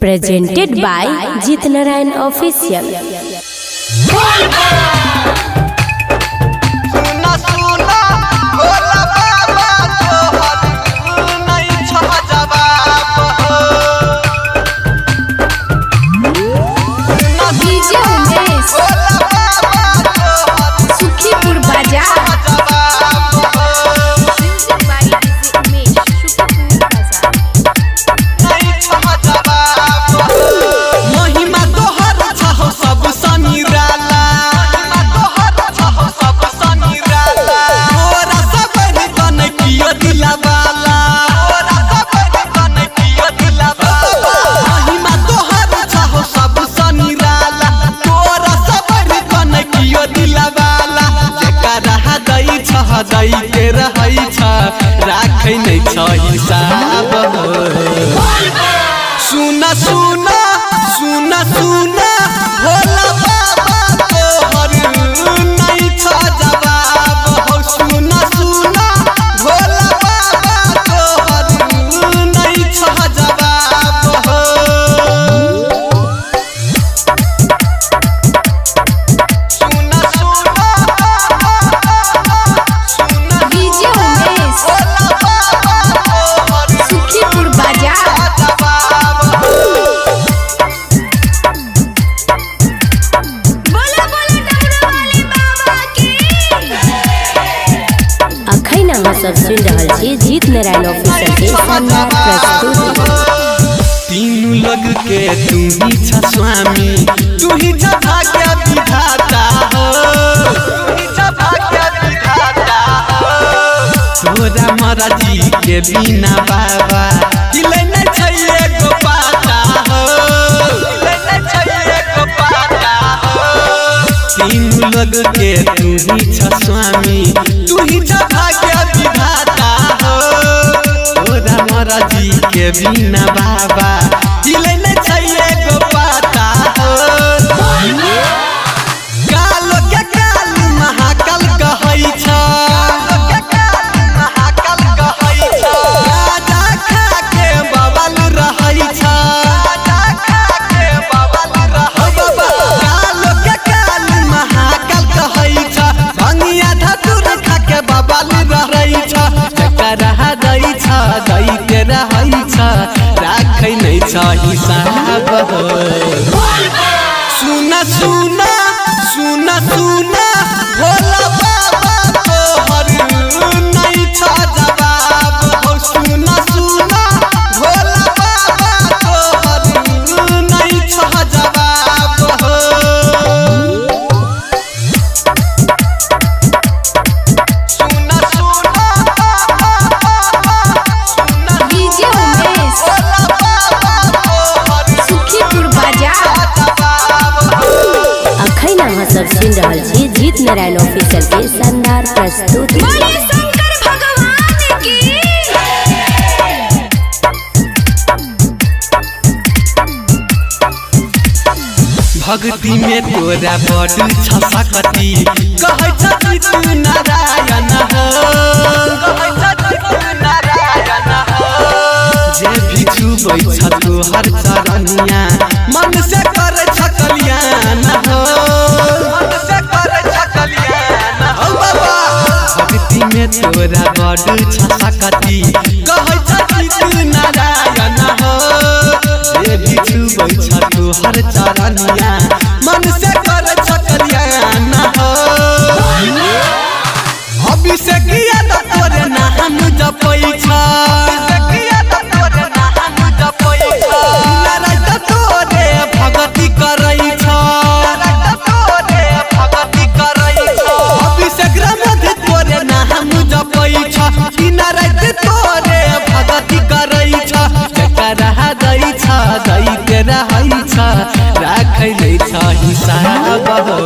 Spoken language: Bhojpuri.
Presented by Jeet Narayan Official. दई के रहै छ राखै नै छ हिसाब सुना सुना सुना सुना भोला बाबा तोहर नै छ जवाब हो सुना सुना भोला बाबा तोहर नै छ जवाब हो सब सुन रहल छी जीत नारायण ऑफिशियल के शानदार प्रस्तुति। तीनों लग के तू ही छ स्वामी, तू ही छ भाग्य विधाता हो, तू ही छ भाग्य विधाता हो। तोरा मराजी के बिना बाबा हिलै नै छै एगो पाता हो, हिलै नै छै एगो पाता हो। तीनों लग के तू ही छ स्वामी, तू ही छ भाग्य विधाता हो। तोरा मराजी के बिना बाबा हिलै नै छै एगो पाता हो। कालो के काल महाकाल कहै छ, महाकाल कहै छ। राजा खा के बवाल रहै छ, राजा खा के बवाल रहै छ। कालो के काल महाकाल कहै छ, भंगिया धतुर खा के बवाल रहै छ। जकरा दै छ दैते रहै छ, राखै नै छ हिसाब हो। सुना सुना सुना सुना भोला बाबा तोहर नै छ जवाब हो। सुना सुना भोला बाबा तोहर नै छ जवाब हो। सब सुन रहल छी जीत नारायण ऑफिशियल के शानदार प्रस्तुति। भक्ति में तोरा बड़ छ सकती, कहै छ जीत नारायण हो, कहै छ जीत नारायण हो। जे भी छुबै छ तोहर चरनिया, मन से करे छ कल्याण हो, मन से करे छ कल्याण हो बाबा। भक्ति में तोरा बड़ छ सकती, कहै छ जीत नारायण हो। जे भी छुबै छ तोहर चरनिया, मन से करे छ कल्याण हो। अभिषेक यादव तोरे नाम जपै छ, भगति करै छ, अभिषेक रामधे तोरे नाम जपै छ। दिन रात तोरे भगति करै छ, जकरा दै छ दैते रहै छ, राखै नै छ हिसाब हो।